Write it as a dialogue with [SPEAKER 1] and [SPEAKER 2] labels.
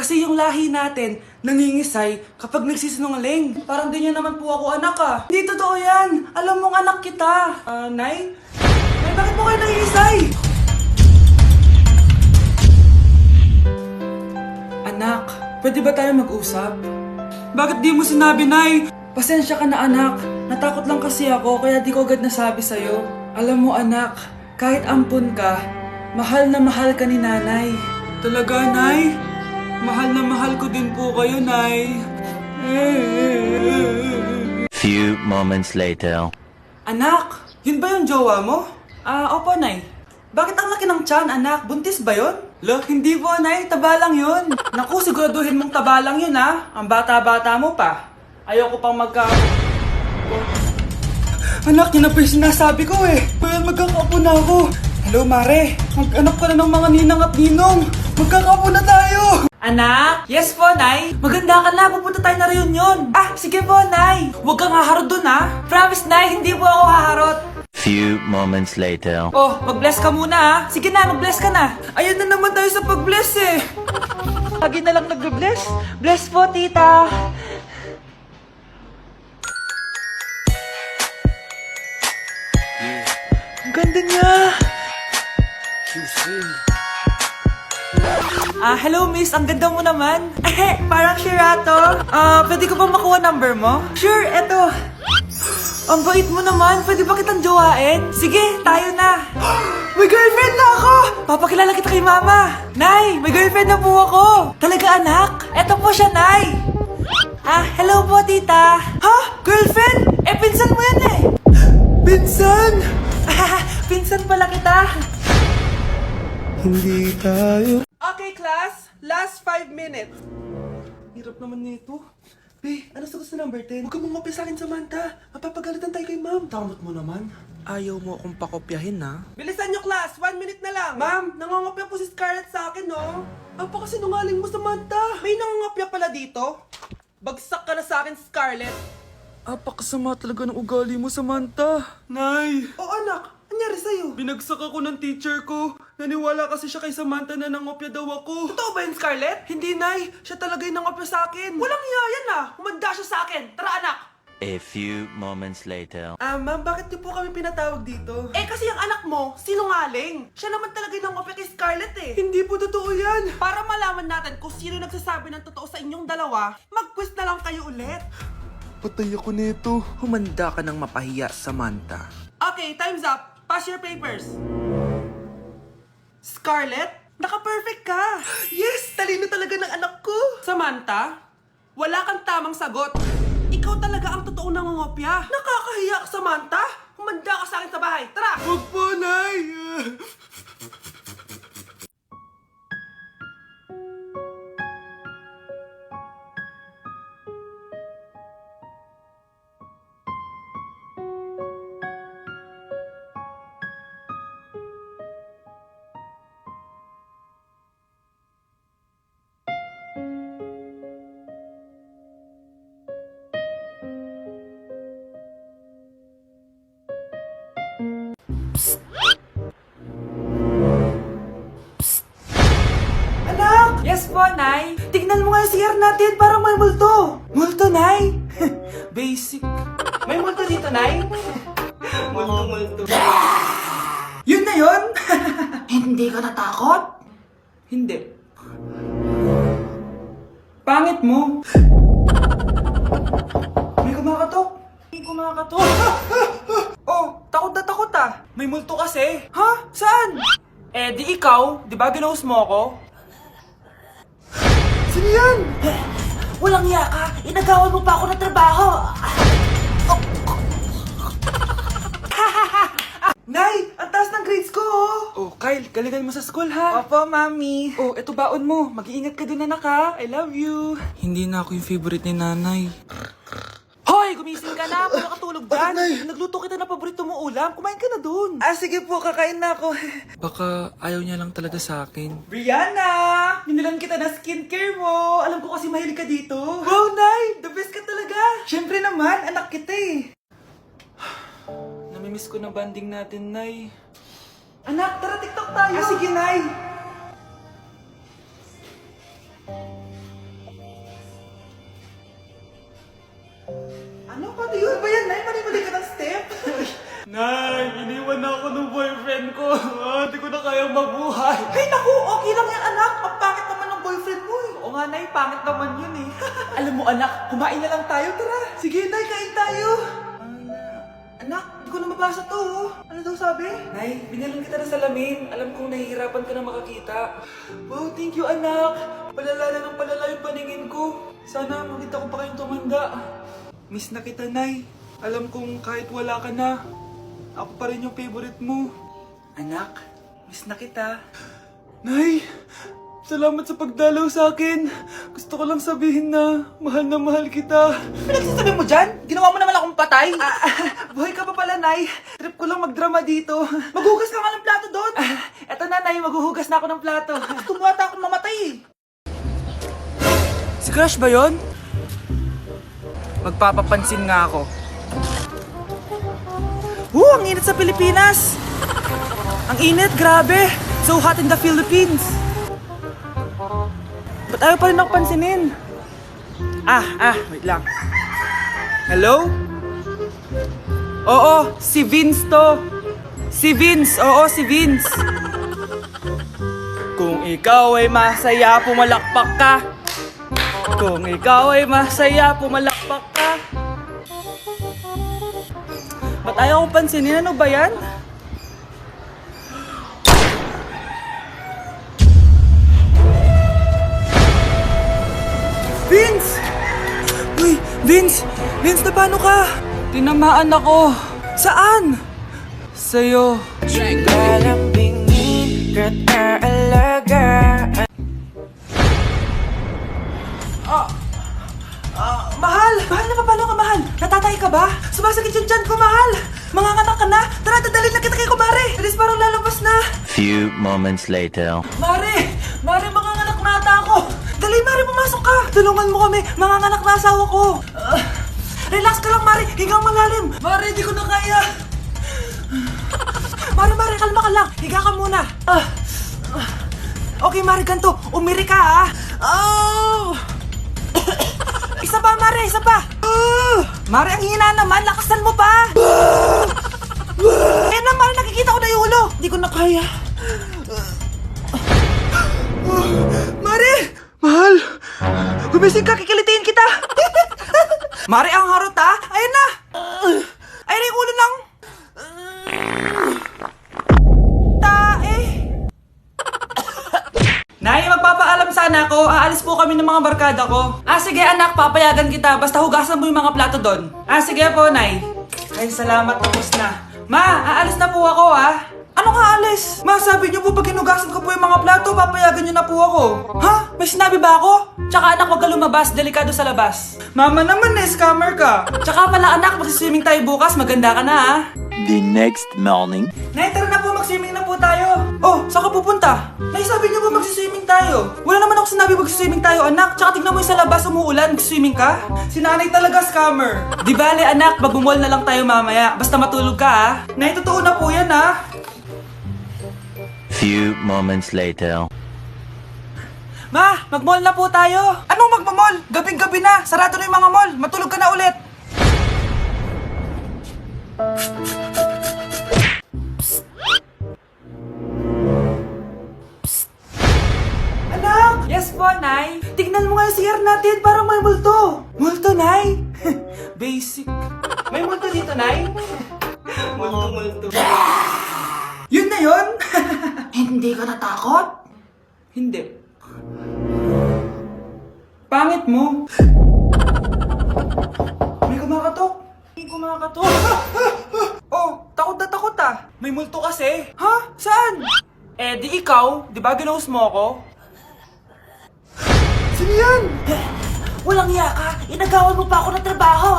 [SPEAKER 1] Kasi yung lahi natin, nangingisay kapag nagsisinungaling. Parang di niya naman po ako anak ah. Hindi totoo yan. Alam mong anak kita. Nay? Nay, bakit po kayo nangingisay? Anak, pwede ba tayo mag-usap? Bakit di mo sinabi, Nay? Pasensya ka na anak. Natakot lang kasi ako kaya di ko agad nasabi sa'yo. Alam mo anak, kahit ampun ka, mahal na mahal ka ni nanay. Talaga, Nay? Mahal na mahal ko din po kayo, Nay.
[SPEAKER 2] Few moments later.
[SPEAKER 1] Anak, yun ba yung jowa mo? Opo, Nay. Bakit ang laki ng tiyan, anak? Buntis ba yun? Lo, hindi po, Nay. Taba lang yun. Naku, siguraduhin mong taba lang yun, ha? Ang bata-bata mo pa. Ayoko pang Anak, yun na po yung sinasabi ko eh. Kaya magkakapo na ako. Hello, Mare. Mag-anak ka na ng mga ninang at ninong. Magkakapo na tayo. Anak? Yes po, Nay. Maganda ka na. Pupunta tayo na reunion. Sige po, Nay. Huwag kang haharot dun, ha? Promise, Nay. Hindi po ako haharot.
[SPEAKER 2] Few moments later.
[SPEAKER 1] Oh, mag-bless ka muna ha. Sige na, mag-bless ka na. Ayun na naman tayo sa pag-bless eh. Lagi na lang nag-bless. Bless po, tita. Ang ganda niya. Hello miss, ang ganda mo naman. Parang Shirato. Pwede ko ba makuha number mo? Sure, eto. Ang bait mo naman, pwede ba kitang jowain? Sige, tayo na. May girlfriend na ako! Papakilala kita kay mama. Nay, may girlfriend na po ako. Talaga anak? Eto po siya, Nay. Hello po, tita. Ha? Girlfriend? Pinsan mo yan eh. Pinsan? Pinsan pala kita.
[SPEAKER 3] Hindi tayo.
[SPEAKER 1] Okay, class. Last 5 minutes. Hirap naman nito. Be, ano sagot sa number 10? Huwag ka mangopya sa akin, Samantha. Mapapagalitan tayo kay ma'am. Tamot mo naman. Ayaw mo akong pakopyahin, ha? Bilisan nyo, class! 1 minute na lang! Ma'am, nangangopya po si Scarlett sa akin, no? Apakasinungaling mo, Samantha! May nangangopya pala dito? Bagsak ka na sa akin, Scarlett! Apakasama talaga ng ugali mo, Samantha! Nay! Oh, anak! Anyari sa'yo? Binagsak ako ng teacher ko. Naniwala kasi siya kay Samantha na nangopya daw ako. Totoo ba yun, Scarlett? Hindi, Nay. Siya talaga yung nangopya sa akin. Walang iya yan ah. Humanda siya sa akin. Tara, anak.
[SPEAKER 2] A few moments later.
[SPEAKER 1] Ma'am, bakit niyo po kami pinatawag dito? Kasi yung anak mo, sinungaling. Siya naman talaga yung nangopya kay Scarlett eh. Hindi po totoo yan. Para malaman natin kung sino nagsasabi ng totoo sa inyong dalawa, mag-quiz na lang kayo ulit.
[SPEAKER 3] Patay ako nito.
[SPEAKER 4] Humanda ka ng mapahiya, Samantha.
[SPEAKER 1] Okay, time's up. Pass your papers. Scarlett, naka-perfect ka. Yes, talino talaga ng anak ko. Samantha, wala kang tamang sagot. Ikaw talaga ang totoong nangungopya. Nakakahiya ka, Samantha. Humanda ka sa akin sa bahay. Tara!
[SPEAKER 3] Huwag po, Nay!
[SPEAKER 1] Anak! Yes po, Nay. Tignan mo nga yung CR natin. Parang may multo. Multo, Nay? Basic. May multo dito, Nay? Multo. Yun na yun? Hindi ka natakot? Hindi. Pangit mo. May kumakatok. May kumakatok. Oh, takot na takot ah. May multo kasi. Ha? Saan? Di ikaw. Di ba ginose mo ako? Sino yan? Walang iya ka. Inagawan mo pa ako ng trabaho. Nay, ang taas ng grades ko, oh. Kyle, galingan mo sa school, ha? Opo, Mami. Oh, eto baon mo. Mag-iingat ka dun, anak, ha? I love you. Hindi na ako yung favorite ni nanay. Hoy, gumising ka na. Wala katulog dyan. Nagluto kita na paborito mo ulam. Kumain ka na dun. Sige po, kakain na ako.
[SPEAKER 4] Baka ayaw niya lang talaga sa akin.
[SPEAKER 1] Brianna! Binilan kita na skincare mo. Alam ko kasi mahilig ka dito. Wow, Nay! The best ka talaga. Siyempre naman, anak kita eh. Namimiss ko na banding natin, Nay. Anak, tara TikTok tayo. Sige, Nay. Ano? Paano yun? Ano ba yan, Nay? Mali ka ng step?
[SPEAKER 4] Nay, iniwan na ako ng boyfriend ko. Hindi ko na kayang mabuhay.
[SPEAKER 1] Ay, naku! Okay lang yan, anak. Ang pangit naman ng boyfriend mo eh.
[SPEAKER 4] Oo nga, Nay, pangit naman yun eh.
[SPEAKER 1] Alam mo, anak, kumain na lang tayo. Tara. Sige, Nay, kain tayo. Anak, hindi ko na mabasa to. Oh. Ano daw sabi?
[SPEAKER 4] Nay, binalan kita ng salamin. Alam kong nahihirapan ka na makakita.
[SPEAKER 1] Wow, thank you, anak.
[SPEAKER 4] Palala na ng palala yung paningin ko. Sana makita ko pa kayong tumanda. Miss na kita, Nay. Alam kong kahit wala ka na, ako pa rin yung favorite mo.
[SPEAKER 1] Anak, miss na kita.
[SPEAKER 4] Nay, salamat sa pagdalaw sa akin. Gusto ko lang sabihin na mahal kita.
[SPEAKER 1] Pinagsasabi mo dyan? Ginawa mo naman akong patay.
[SPEAKER 4] Buhay ka pa pala, Nay. Trip ko lang magdrama dito.
[SPEAKER 1] Maghugas ka nga ng plato doon.
[SPEAKER 4] Eto na, Nay. Maghuhugas na ako ng plato.
[SPEAKER 1] Tumata akong mamatay eh.
[SPEAKER 4] Si Crush ba yon? Magpapapansin nga ako.
[SPEAKER 1] Ang init sa Pilipinas. Ang init, grabe. So hot in the Philippines. Ba't ayaw pa rin ako pansinin? Wait lang.
[SPEAKER 4] Hello? Oo, si Vince to. Si Vince, oo, si Vince. Kung ikaw ay masaya, pumalakpak ka. Kung ikaw ay masaya, pumalakpak ka.
[SPEAKER 1] Ba't ayaw ko pansinin? Ano ba yan? Vince! Uy, Vince! Vince, na paano ka?
[SPEAKER 4] Tinamaan ako.
[SPEAKER 1] Saan?
[SPEAKER 4] Sa'yo.
[SPEAKER 1] Mahal! Mahal na paano ka, mahal? Natatay ka ba? Sumasakit yung tiyan ko, mahal! Manganganak ka na? Tara, dadalhin na kita kay kumare! Alis parang lalabas na!
[SPEAKER 2] Few moments later.
[SPEAKER 1] Mare! Mare, manganganak na ata ako! Dali, Mare, pumasok ka! Tulungan mo kami! Manganganak na asawa ko! Relax ka lang, Mare! Higang malalim! Mare, di ko na kaya! Mare, kalma ka lang! Higa ka muna! Okay, Mare, ganito! Umiri ka, ha? Oh! Isa pa, Mare! Isa pa! Mare, ang hina naman! Lakasan mo pa! Ayan na, Mare! Nakikita ko na yung ulo! Di ko na kaya! Mare! Mahal! Gumising ka! Kikilitiin kita! Mare, ang harot, ha? Ayan na! Ayan na yung ulo ng... tae!
[SPEAKER 4] Nay, magpapaalam sana ako. Aalis po kami ng mga barkada ko. Sige anak, papayagan kita. Basta hugasan mo yung mga plato doon. Sige po, Nay. Ay, salamat. Tapos na. Ma, aalis na po ako, ha?
[SPEAKER 1] Anong aalis? Ma, sabi niyo po pag hinugasan ko po yung mga plato, papayagan niyo na po ako. Ha? May sinabi ba ako?
[SPEAKER 4] Tsaka anak, huwag ka lumabas. Delikado sa labas.
[SPEAKER 1] Mama naman eh, scammer ka.
[SPEAKER 4] Tsaka pala anak, magsiswimming tayo bukas. Maganda ka na, ha?
[SPEAKER 2] The next morning.
[SPEAKER 1] Nay, tara na po, mag-swimming na po tayo. Oh, saan ka pupunta? Nay, sabi niyo po mag-swimming tayo. Wala naman ako sinabi mag-swimming tayo, anak. Tsaka tignan mo yung sa labas, umuulan, mag-swimming ka. Si nanay talaga scammer.
[SPEAKER 4] Di bale anak, mag-mall na lang tayo mamaya. Basta matulog ka, ha?
[SPEAKER 1] Nay, totoo na po yan, ha?
[SPEAKER 2] Few moments later.
[SPEAKER 1] Ma, mag-mall na po tayo. Anong magmamall? Gabing-gabi na. Sarado na yung mga mall. Matulog ka na ulit. Anak!
[SPEAKER 4] Yes po, Nay.
[SPEAKER 1] Tignan mo nga yung CR natin. Parang may multo. Multo, Nay?
[SPEAKER 4] Basic.
[SPEAKER 1] May multo dito, Nay? Multo. Yun na yun? Hindi ka natakot?
[SPEAKER 4] Hindi. Pangit mo.
[SPEAKER 1] May kumakatok. May kumakatok. Oh, takot na takot ah.
[SPEAKER 4] May multo kasi.
[SPEAKER 1] Ha? Saan?
[SPEAKER 4] Di ikaw, di ba ginose mo ako?
[SPEAKER 1] Sino yan?
[SPEAKER 5] Walang iya ka! Inagawan mo pa ako ng trabaho!